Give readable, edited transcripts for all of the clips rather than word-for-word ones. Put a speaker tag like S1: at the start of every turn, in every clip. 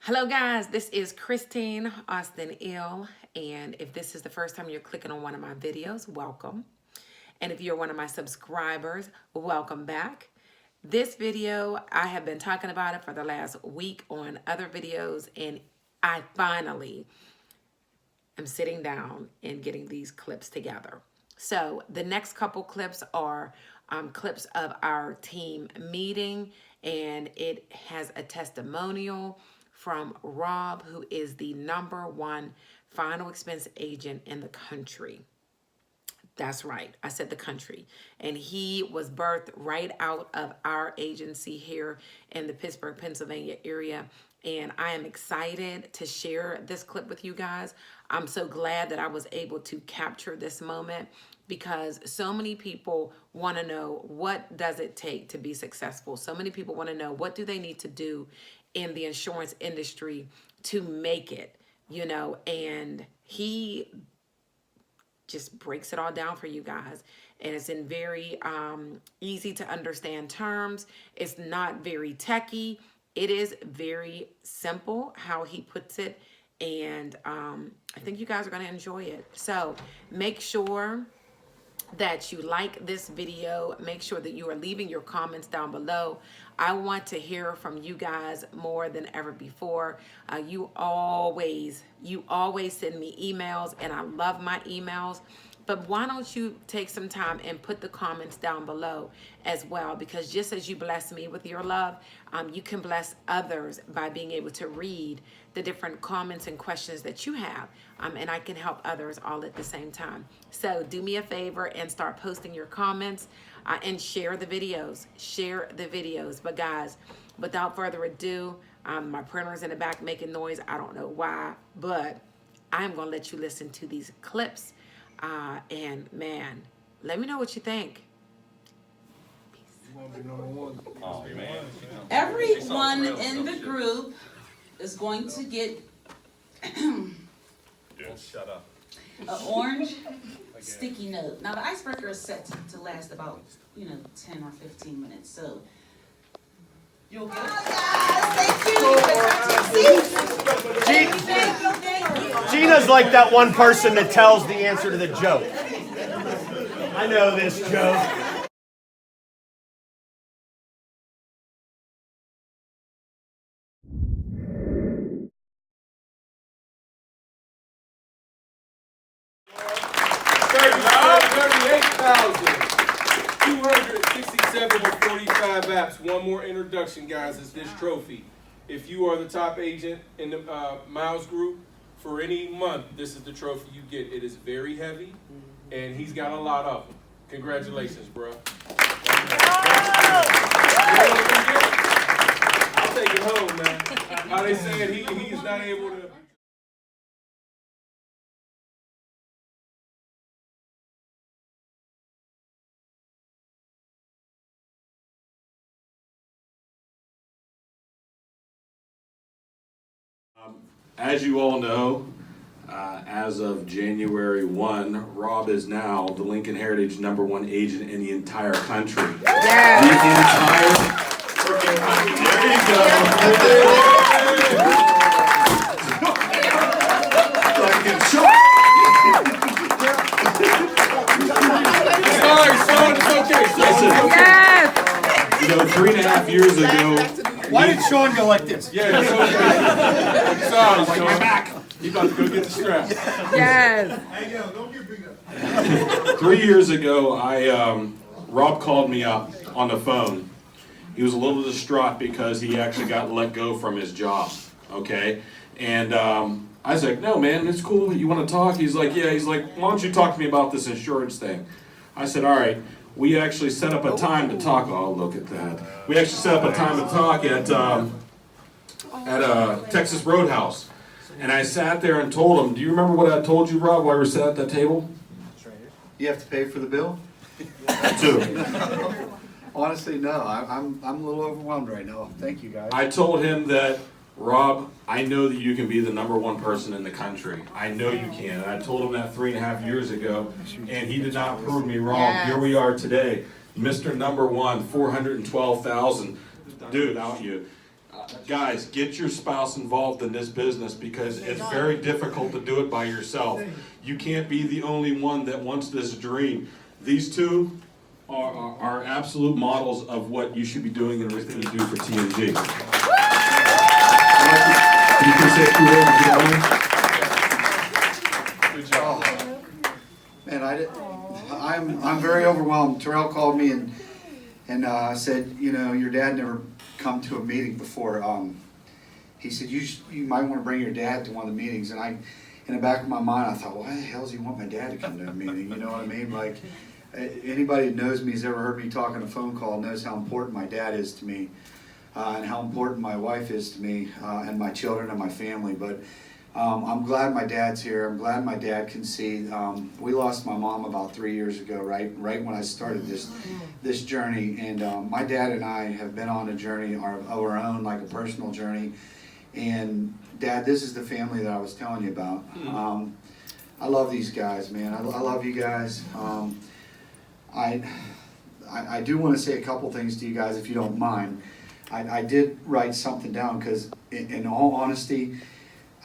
S1: Hello guys, this is Christine Austin Ill, and if this is the first time you're clicking on one of my videos, welcome. And if you're one of my subscribers, welcome back. This video, I have been talking about it for the last week on other videos, and I finally am sitting down and getting these clips together. So the next couple clips are clips of our team meeting, and it has a testimonial from Rob, who is the #1 final expense agent in the country. That's right, I said the country. And he was birthed right out of our agency here in the Pittsburgh, Pennsylvania area. And I am excited to share this clip with you guys. I'm so glad that I was able to capture this moment, because so many people want to know, what does it take to be successful? So many people want to know, what do they need to do in the insurance industry to make it, you know? And he just breaks it all down for you guys. And it's in very easy to understand terms. It's not very techy. It is very simple how he puts it. And I think you guys are going to enjoy it. So make sure that you like this video. Make sure that you are leaving your comments down below. I want to hear from you guys more than ever before. You always send me emails, and I love my emails. But why don't you take some time and put the comments down below as well? Because just as you bless me with your love, you can bless others by being able to read the different comments and questions that you have. And I can help others all at the same time. So do me a favor and start posting your comments and share the videos. Share the videos. But guys, without further ado, my printer's in the back making noise. I don't know why, but I'm going to let you listen to these clips. And man, let me know what you think.
S2: Everyone in the group is going to get
S3: Shut up.
S2: an orange sticky note. Now the icebreaker is set to last about 10 or 15 minutes. So you'll get it. Thank you.
S4: Gina's like that one person that tells the answer to the joke. I know this joke.
S3: $38,267.45 apps. One more introduction, guys, is this trophy. If you are the top agent in the Miles group for any month, this is the trophy you get. It is very heavy, and he's got a lot of them. Congratulations, bro. I'll take it home, man. How they saying he's not able to.
S5: As you all know, as of January 1, Rob is now the Lincoln Heritage #1 agent in the entire country.
S1: Yeah.
S5: The entire. There you go.
S3: Sorry, son, it's okay.
S5: Listen,
S1: Yes.
S5: 3.5 years ago.
S4: Why did Sean go like this?
S3: Yeah, it's okay. Sorry, Sean. You're back. He's about to go get the strap.
S1: Yes.
S6: Hey, yo, don't get big up.
S5: 3 years ago, Rob called me up on the phone. He was a little distraught because he actually got let go from his job, okay? And I was like, no, man, it's cool. You want to talk? He's like, yeah. He's like, why don't you talk to me about this insurance thing? I said, all right. We actually set up a time to talk. Oh, look at that. We actually set up a time to talk at Texas Roadhouse. And I sat there and told him, do you remember what I told you, Rob, while we were sitting at that table?
S6: You have to pay for the bill?
S5: That too.
S6: Honestly, no. I'm a little overwhelmed right now. Thank you, guys.
S5: I told him that, Rob, I know that you can be the #1 person in the country. I know you can. And I told him that 3.5 years ago, and he did not prove me wrong.
S1: Yes.
S5: Here we are today. Mr. #1, 412,000. Dude, out you. Guys, get your spouse involved in this business because it's very difficult to do it by yourself. You can't be the only one that wants this dream. These two are absolute models of what you should be doing and everything you do for TNG. You can say a few words if you don't mind.
S3: Good job.
S6: Man, I'm very overwhelmed. Terrell called me and said, you know, your dad never come to a meeting before. He said, you might want to bring your dad to one of the meetings. And in the back of my mind, I thought, why the hell does he want my dad to come to a meeting? You know what I mean? Like, anybody who knows me, has ever heard me talk on a phone call, knows how important my dad is to me, and how important my wife is to me, and my children and my family. But I'm glad my dad's here. I'm glad my dad can see. We lost my mom about 3 years ago, right when I started this journey. And my dad and I have been on a journey of our own, like a personal journey. And Dad, this is the family that I was telling you about. I love these guys, man. I love you guys. I do want to say a couple things to you guys, if you don't mind. I did write something down because, in all honesty,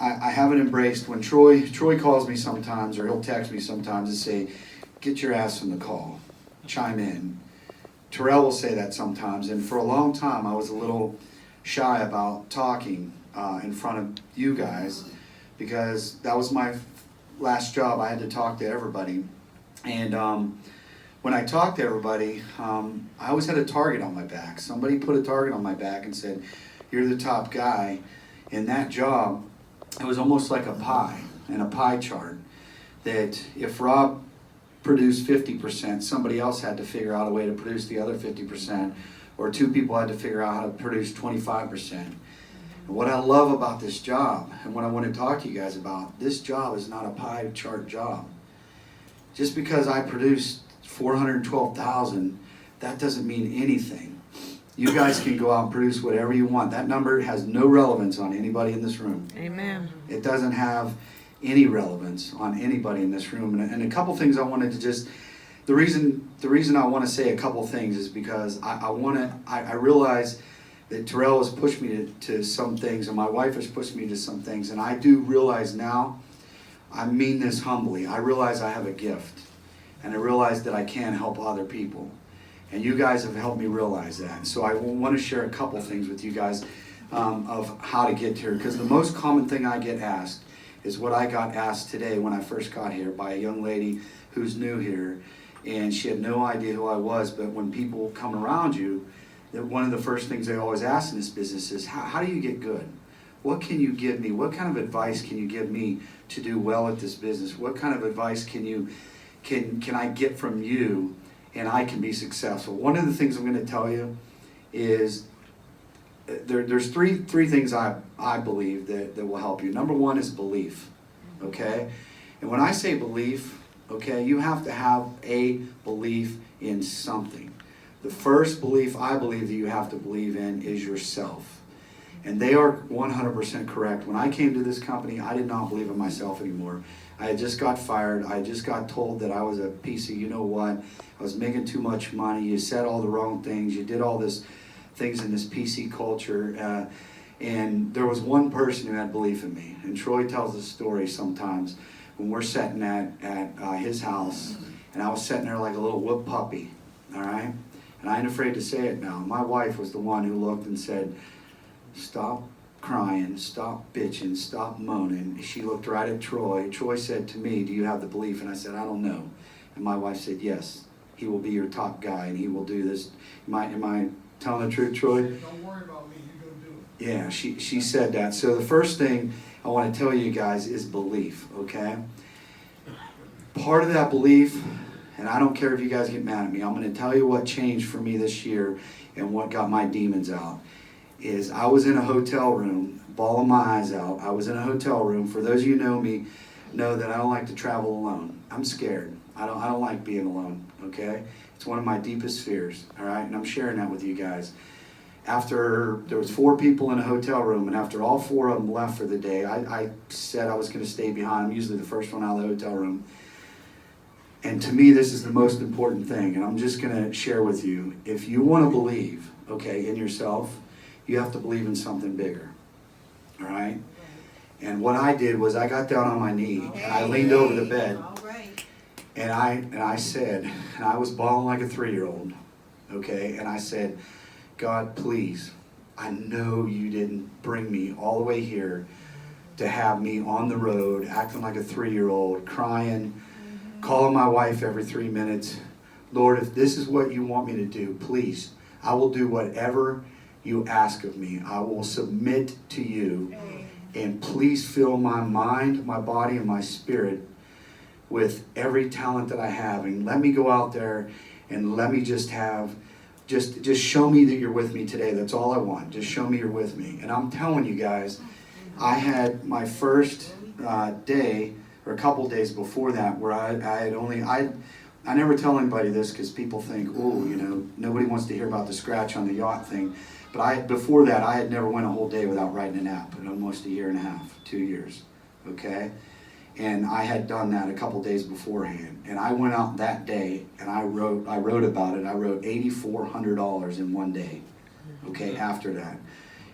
S6: I haven't embraced when Troy calls me sometimes, or he'll text me sometimes and say, "Get your ass on the call, chime in." Terrell will say that sometimes, and for a long time I was a little shy about talking in front of you guys because that was my last job. I had to talk to everybody, and when I talked to everybody, I always had a target on my back. Somebody put a target on my back and said, "You're the top guy." In that job, it was almost like a pie and a pie chart, that if Rob produced 50%, somebody else had to figure out a way to produce the other 50%, or two people had to figure out how to produce 25%. And what I love about this job, and what I want to talk to you guys about, this job is not a pie chart job. Just because I produced 412,000, that doesn't mean anything. You guys can go out and produce whatever you want. That number has no relevance on anybody in this room.
S1: Amen.
S6: It doesn't have any relevance on anybody in this room. And a couple things I wanted to just, the reason I want to say a couple things is because I realize that Terrell has pushed me to some things, and my wife has pushed me to some things, and I do realize now, I mean this humbly, I realize I have a gift, and I realize that I can help other people. And you guys have helped me realize that. So I want to share a couple things with you guys of how to get here. Because the most common thing I get asked is what I got asked today when I first got here by a young lady who's new here. And she had no idea who I was. But when people come around you, that one of the first things they always ask in this business is, how do you get good? What can you give me? What kind of advice can you give me to do well at this business? What kind of advice can I get from you and I can be successful? One of the things I'm going to tell you is there's three things I believe that will help you. Number one is belief, okay? And when I say belief, okay, you have to have a belief in something. The first belief I believe that you have to believe in is yourself. And they are 100% correct. When I came to this company, I did not believe in myself anymore. I had just got fired. I just got told that I was a piece of, you know what, I was making too much money. You said all the wrong things. You did all this things in this PC culture. And there was one person who had belief in me. And Troy tells the story sometimes when we're sitting at his house, and I was sitting there like a little whoop puppy, all right? And I ain't afraid to say it now. My wife was the one who looked and said, "Stop crying, stop bitching, stop moaning." She looked right at Troy. Troy said to me, "Do you have the belief?" And I said, "I don't know." And my wife said, "Yes, he will be your top guy and he will do this." Am I telling the truth, Troy?
S7: Don't worry about me, you go do it.
S6: Yeah, she said that. So the first thing I want to tell you guys is belief, okay? Part of that belief, and I don't care if you guys get mad at me, I'm going to tell you what changed for me this year and what got my demons out. Is I was in a hotel room, bawling my eyes out. I was in a hotel room. For those of you who know me, know that I don't like to travel alone. I'm scared. I don't like being alone, okay? It's one of my deepest fears, all right? And I'm sharing that with you guys. After there was 4 people in a hotel room, and after all 4 of them left for the day, I said I was going to stay behind. I'm usually the first one out of the hotel room. And to me, this is the most important thing, and I'm just going to share with you. If you want to believe, okay, in yourself, you have to believe in something bigger. All right? And what I did was I got down on my knee and I leaned over the bed and I said, and I was bawling like a 3-year-old, okay? And I said, God, please, I know you didn't bring me all the way here to have me on the road acting like a 3-year-old, crying, calling my wife every 3 minutes. Lord, if this is what you want me to do, please, I will do whatever you ask of me. I will submit to you. And please fill my mind, my body, and my spirit with every talent that I have. And let me go out there and let me just have, just show me that you're with me today. That's all I want. Just show me you're with me. And I'm telling you guys, I had my first day, or a couple days before that, where I never tell anybody this because people think, oh, you know, nobody wants to hear about the scratch on the yacht thing. But before that, I had never went a whole day without writing an app in almost 1.5 years, 2 years, okay? And I had done that a couple days beforehand. And I went out that day and I wrote about it. I wrote $8,400 in one day, okay, after that.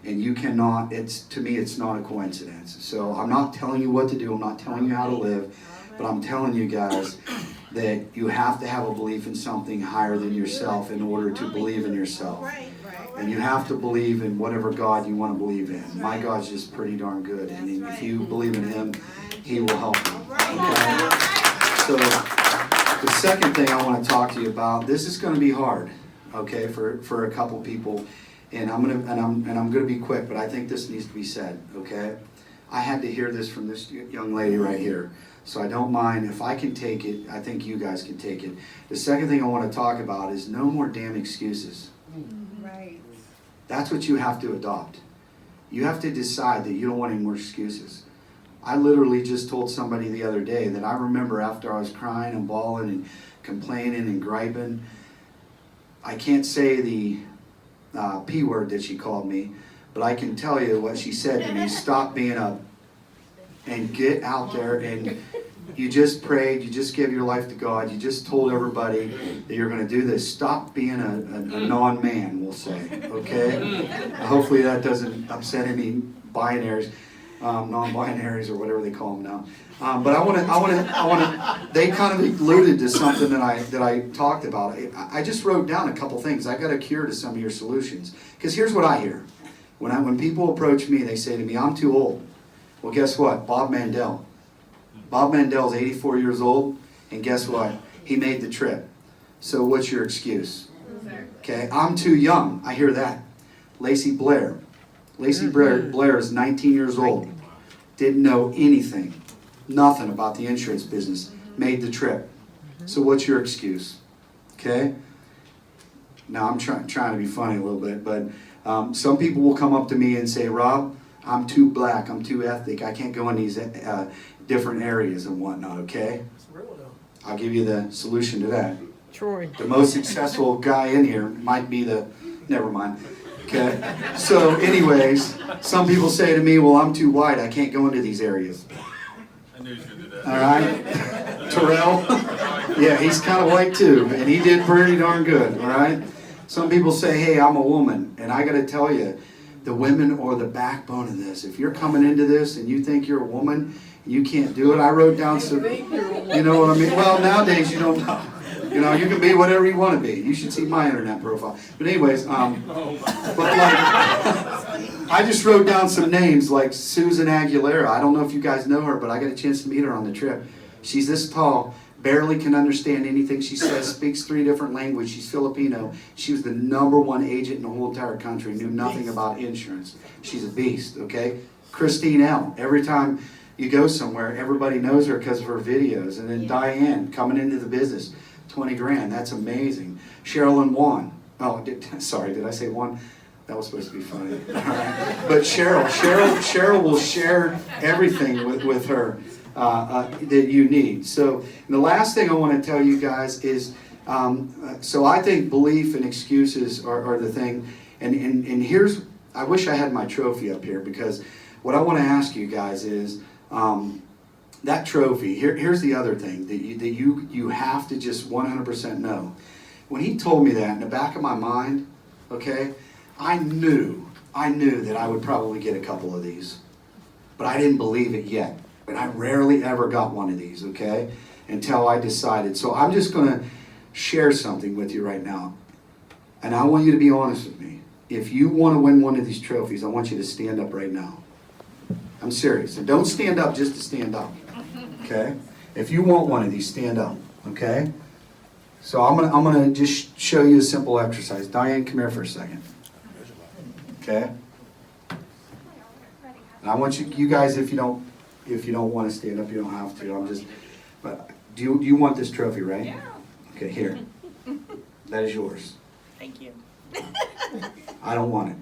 S6: And you cannot, to me, it's not a coincidence. So I'm not telling you what to do. I'm not telling you how to live. But I'm telling you guys that you have to have a belief in something higher than yourself in order to believe in yourself. And you have to believe in whatever God you want to believe in. My God's just pretty darn good. And if you believe in Him, He will help you. Okay? So the second thing I want to talk to you about, this is going to be hard, okay, for a couple people. And I'm gonna be quick, but I think this needs to be said, okay? I had to hear this from this young lady right here. So I don't mind if I can take it. I think you guys can take it. The second thing I want to talk about is no more damn excuses.
S8: Right.
S6: That's what you have to adopt. You have to decide that you don't want any more excuses. I literally just told somebody the other day that I remember after I was crying and bawling and complaining and griping, I can't say the P word that she called me, but I can tell you what she said to me. Stop being a, and get out there, and you just prayed, you just gave your life to God, you just told everybody that you're going to do this. Stop being a non-man, we'll say, okay? Hopefully that doesn't upset any binaries, non-binaries or whatever they call them now. But I want to. They kind of alluded to something that I talked about. I just wrote down a couple things. I got a cure to some of your solutions. Because here's what I hear: when people approach me, they say to me, "I'm too old." Well, guess what? Bob Mandel's 84 years old, and guess what? He made the trip. So what's your excuse? Okay, I'm too young. I hear that. Lacey Blair is 19 years old. Didn't know anything. Nothing about the insurance business. Made the trip. So what's your excuse? Okay? Now I'm trying to be funny a little bit, but some people will come up to me and say, "Rob, I'm too black, I'm too ethnic, I can't go in these different areas and whatnot," okay? I'll give you the solution to that.
S1: Troy.
S6: The most successful guy in here might be never mind. Okay? So anyways, some people say to me, "Well, I'm too white, I can't go into these areas."
S9: I knew you should do that.
S6: All right? Terrell? Yeah, he's kind of white too, and he did pretty darn good, all right? Some people say, "Hey, I'm a woman," and I got to tell you, the women are the backbone of this. If you're coming into this and you think you're a woman, you can't do it. I wrote down some, you know what I mean? Well, nowadays you don't know. You know, you can be whatever you want to be. You should see my internet profile. But anyways, I just wrote down some names like Susan Aguilera. I don't know if you guys know her, but I got a chance to meet her on the trip. She's this tall, barely can understand anything she says, speaks 3 different languages. She's Filipino. She was the #1 agent in the whole entire country, knew nothing about insurance. She's a beast, okay? Christine L. Every time you go somewhere, everybody knows her because of her videos. And then Diane, coming into the business, 20 grand. That's amazing. Sherilyn Wan. Oh, sorry, did I say Wan? That was supposed to be funny. All right. But Cheryl will share everything with her that you need. So the last thing I want to tell you guys is, so I think belief and excuses are the thing. And here's, I wish I had my trophy up here, because what I want to ask you guys is, that trophy, here's the other thing that you have to just 100% know. When he told me that, in the back of my mind, okay, I knew I knew that I would probably get a couple of these, but I didn't believe it yet. And I rarely ever got one of these, okay, until I decided. So I'm just going to share something with you right now. And I want you to be honest with me. If you want to win one of these trophies, I want you to stand up right now. I'm serious. And don't stand up just to stand up, okay? If you want one of these, stand up, okay? So I'm gonna just show you a simple exercise. Diane, come here for a second. Okay? And I want you guys, if you don't want to stand up, you don't have to. But do you want this trophy, right? Yeah. Okay, here. That is yours.
S8: Thank you.
S6: I don't want it.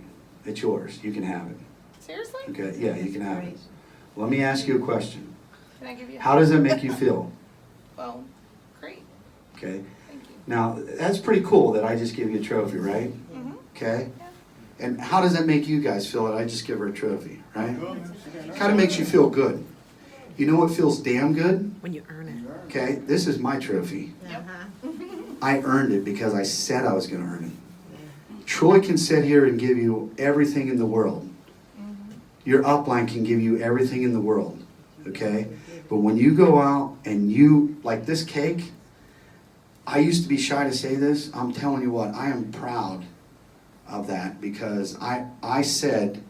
S6: It's yours. You can have it.
S8: Seriously?
S6: Okay, yeah, you can have it. Let me ask you a question.
S8: Can I give you a
S6: How does that make you feel?
S8: Well, great.
S6: Okay.
S8: Thank you.
S6: Now, that's pretty cool that I just give you a trophy, right?
S8: Mm-hmm.
S6: Okay? And how does that make you guys feel that I just give her a trophy, right? Kind of makes you feel good. You know what feels damn good?
S1: When you earn it.
S6: Okay, this is my trophy.
S8: Yep.
S6: I earned it because I said I was going to earn it. Troy can sit here and give you everything in the world. Your upline can give you everything in the world, okay? But when you go out and you, like this cake, I used to be shy to say this. I'm telling you what, I am proud of that because I said,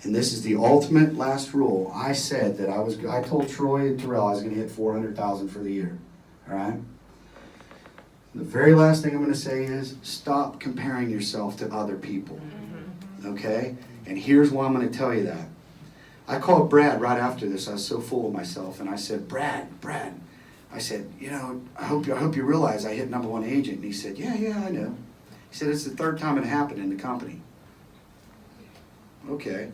S6: and this is the ultimate last rule, I said that I told Troy and Terrell I was going to hit 400,000 for the year, all right? The very last thing I'm going to say is stop comparing yourself to other people, okay? And here's why I'm going to tell you that. I called Brad right after this. I was so full of myself, and I said, Brad, I said, you know, I hope you realize I hit #1 agent. And he said, yeah, I know. He said, it's the 3rd time it happened in the company. Okay.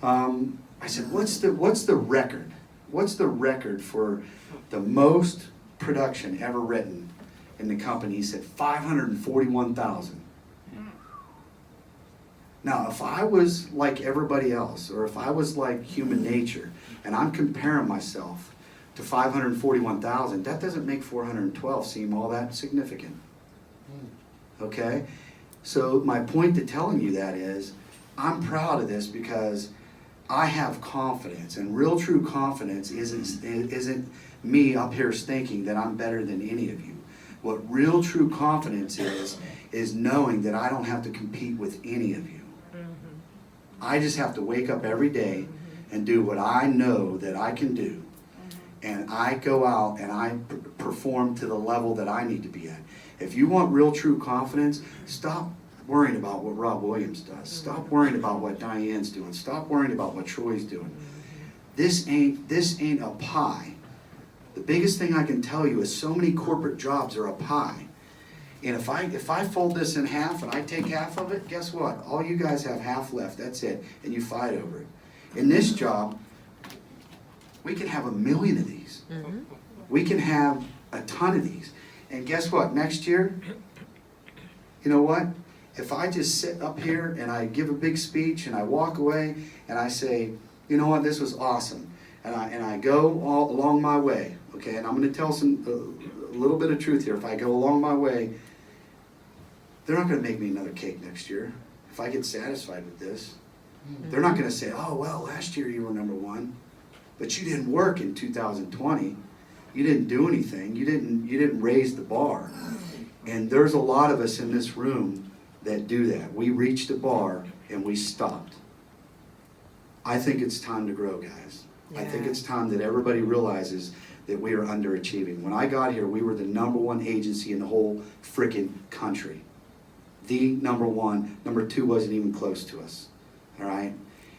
S6: I said, what's the record? What's the record for the most production ever written in the company? He said 541,000. Now, if I was like everybody else, or if I was like human nature, and I'm comparing myself to 541,000, that doesn't make 412 seem all that significant. Okay? So my point to telling you that is, I'm proud of this because I have confidence, and real true confidence isn't me up here thinking that I'm better than any of you. What real true confidence is knowing that I don't have to compete with any of you. I just have to wake up every day and do what I know that I can do. And I go out and I perform to the level that I need to be at. If you want real true confidence, stop worrying about what Rob Williams does. Stop worrying about what Diane's doing. Stop worrying about what Troy's doing. This ain't a pie. The biggest thing I can tell you is so many corporate jobs are a pie. And if I fold this in half and I take half of it, guess what? All you guys have half left. That's it. And you fight over it. In this job, we can have 1 million of these. We can have a ton of these. And guess what? Next year, you know what? If I just sit up here and I give a big speech and I walk away and I say, you know what, this was awesome. And I go all along my way, okay? And I'm going to tell a little bit of truth here. If I go along my way, they're not going to make me another cake next year. If I get satisfied with this, they're not going to say, oh, well, last year you were #1, but you didn't work in 2020. You didn't do anything. You didn't raise the bar. And there's a lot of us in this room that do that. We reached the bar and we stopped. I think it's time to grow, guys. I think it's time that everybody realizes that we are underachieving. When I got here, we were the #1 agency in the whole frickin' country. The #1. #2 wasn't even close to us. All right?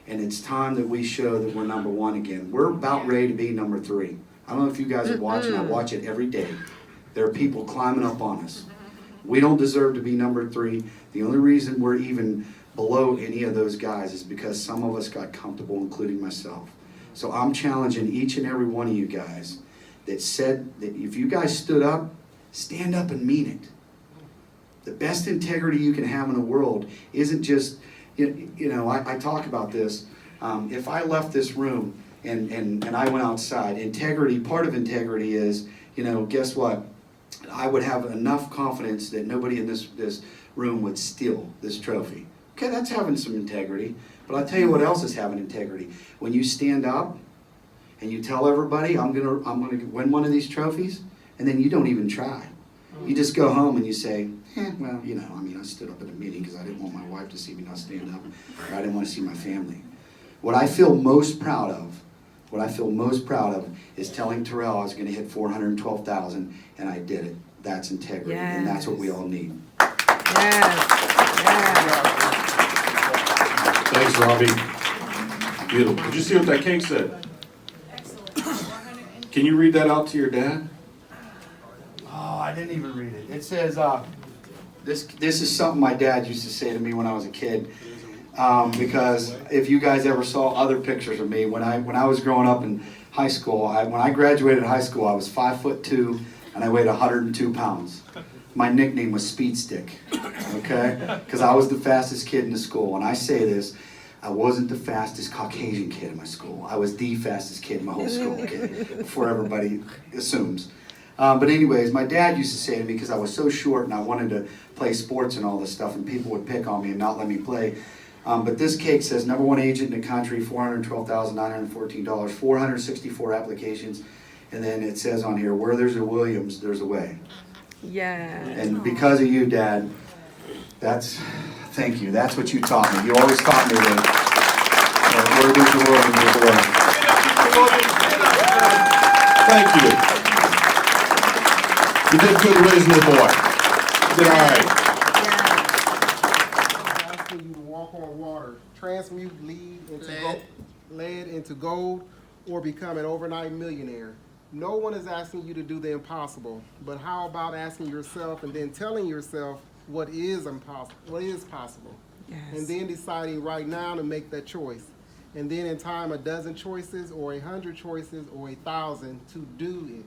S6: And it's time that we show that we're #1 again. We're about ready to be #3. I don't know if you guys are watching. I watch it every day. There are people climbing up on us. We don't deserve to be #3. The only reason we're even below any of those guys is because some of us got comfortable, including myself. So I'm challenging each and every one of you guys that said that if you guys stood up, stand up and mean it. The best integrity you can have in the world isn't just, I talk about this. If I left this room and I went outside, part of integrity is, guess what? I would have enough confidence that nobody in this room would steal this trophy. Okay, that's having some integrity. But I'll tell you what else is having integrity. When you stand up and you tell everybody, I'm gonna win one of these trophies, and then you don't even try. You just go home and you say, well, you know, I mean, I stood up at a meeting because I didn't want my wife to see me not stand up, or I didn't want to see my family. What I feel most proud of is telling Terrell I was going to hit 412,000, and I did it. That's integrity, and that's what we all need.
S5: Thanks, Robbie. Beautiful. Did you see what that cake said? Can you read that out to your dad?
S6: Oh, I didn't even read it. It says, this is something my dad used to say to me when I was a kid. Because if you guys ever saw other pictures of me, when I was growing up in high school, when I graduated high school, I was 5'2", and I weighed 102 pounds. My nickname was Speed Stick, okay? Because I was the fastest kid in the school. And I say this, I wasn't the fastest Caucasian kid in my school. I was the fastest kid in my whole school, okay? Before everybody assumes. But anyways, my dad used to say to me, because I was so short and I wanted to play sports and all this stuff, and people would pick on me and not let me play. But this cake says, #1 agent in the country, $412,914, 464 applications. And then it says on here, where there's a Williams, there's a way.
S1: Yeah.
S6: And because of you, Dad, thank you. That's what you taught me. You always taught me that where there's a Williams, there's a way.
S5: Thank you. You did good raising the boy. You did all right.
S7: Asking you to walk on water, transmute lead into gold, or become an overnight millionaire. No one is asking you to do the impossible, but how about asking yourself and then telling yourself what is possible, and then deciding right now to make that choice, and then in time 12 choices or 100 choices or 1,000 to do it.